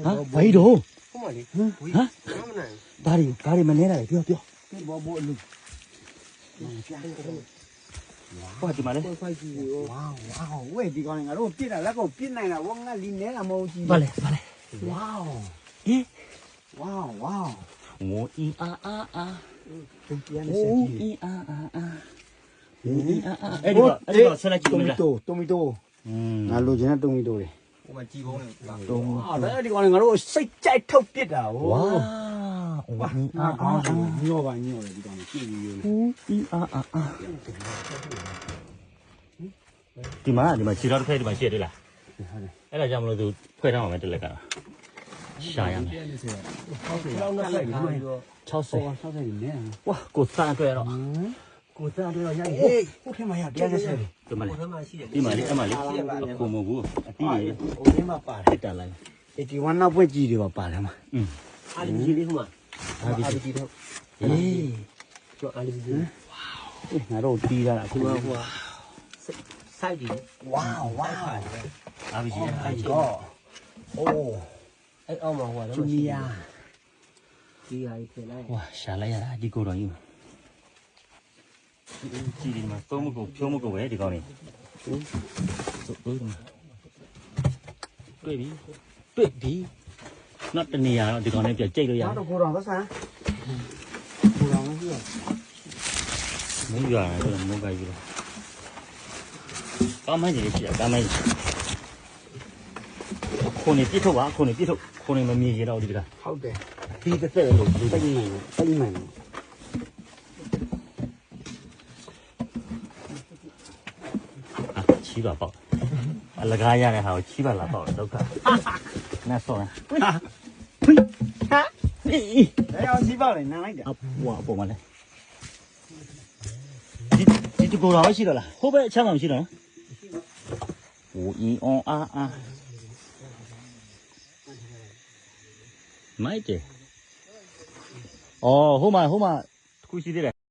ဘာလို့ ဟုတ်ပါလေ ဟမ် ဝေး ဟမ် မနိုင် ဘာတွေမနေလာလဲပြောပြော ဘူးဘောဘောအလူ ဟောဒီမှာလေ ဖိုက်ကြီးရော ဝါဝဲဒီကောင်ငါတို့ပြစ်တာလက်ကိုပြစ်နိုင်တာဝငါလီနေတာမဟုတ်ကြီး ဘာလဲ ဝါ ဟင် ဝါ ဝိုအီအာအာအာ သူပြန် ဝိ နေစ ု က် အီ ကြီး အာအာအာဝိုအီအာအာအဲ့ဒီကဆက်လိုက်ကြည့်မလား တိုမီတိုငါလိုချင်တဲ့တိုမီတိုတွေ ဟိုမှာကြီးပုံးနေပါ တုံး ဒါဒီကောင်ငါတို့စိတ်ကြိုက်ထုတ်ပြစ်တာဟို ဝါဝိုအီအာအာအာ ညောပါညောတယ်ဒီကောင်ကြည့်ပြီးရော ဝိုအီအာအာအာဒီမှာခြေတော်တစ်ဖက်ဒီမှာရှိရသေးလား ဟုတ်တယ် အဲ့ဒါကြောင့်မလို့သူဖွဲ့ထားမှာပဲတက်လက်ကရှာရမယ် လောက်နဲ့ဆိုင်ထားပြီးတော့ 60 ဆောက်တယ်နေ ဝါကိုစမ်းအတွက်တော့ ကိုစားတော့ရဟေးဟုတ်တယ်မရတရားဆက်တယ် ဒီမှာလေ ဟိုထဲမှာရှိတယ် ဒီမှာလေအမလေးအခုမဟုတ်ဘူးအတီးရေ ဟိုထဲမှာပါတယ် တက်လိုက် 81နောက်ပွင့်ကြီးတွေပါပါတယ်မှာ အာလီကြီးလေးဟိုမှာအာလီကြီးတော့ အေး ကျော်အာလီကြီး ငါတို့တီးတာအခု ဟိုဟိုစိုက်တယ် ဝါ အားပြီးကြီးအားကြီး တော့အိုး အဲ့အောက်မှာဟို ဂျူနီယာ ဒီဟာကြီးထည့်လိုက် ဝါရှာလိုက်ရတာဒီကိုတော်ကြီးကြည့်ဒီမှာသုံးမကုန်ဖြုံးမကုန်ပဲဒီကောင်းလေးတွေ့ပြီနောက်တနေရာတော့ဒီကောင်းလေးပြကြိတ်လို့ရ တော့ကိုတော်သက်ဆန်းကိုတော်မရှိရ မင်းရတယ်တော့မဟုတ်ပါဘူးကောင်းမှန်းကြီးရှိတာကောင်းမှန်းကြီးခုန်နေပြစ်ထုတ်ပါခုန်နေပြစ်ထုတ်ခုန်နေမမြင်ရတော့ဒီက ဟုတ်တယ် ဒီတစ်သက်လို့ဒီ တိတ်မှန်တိတ်မှန် ချီးပါပေါ့အလကားရတဲ့ဟာကိုချီးပါလာပေါ့ဒုက္ခနဲ့ဆောင်းဖိဟာအေး ဒါအောင်စီးပါလေနားလိုက်တယ် အပွားပုံမလဲဒီကိုတော့ရှိတော့လားဟိုဘက်အချမ်းမှမရှိတော့နော်ဟိုအင်းအောင်အာမိုက်တယ်အော်ဟိုမှာတခုရှိသေးတယ်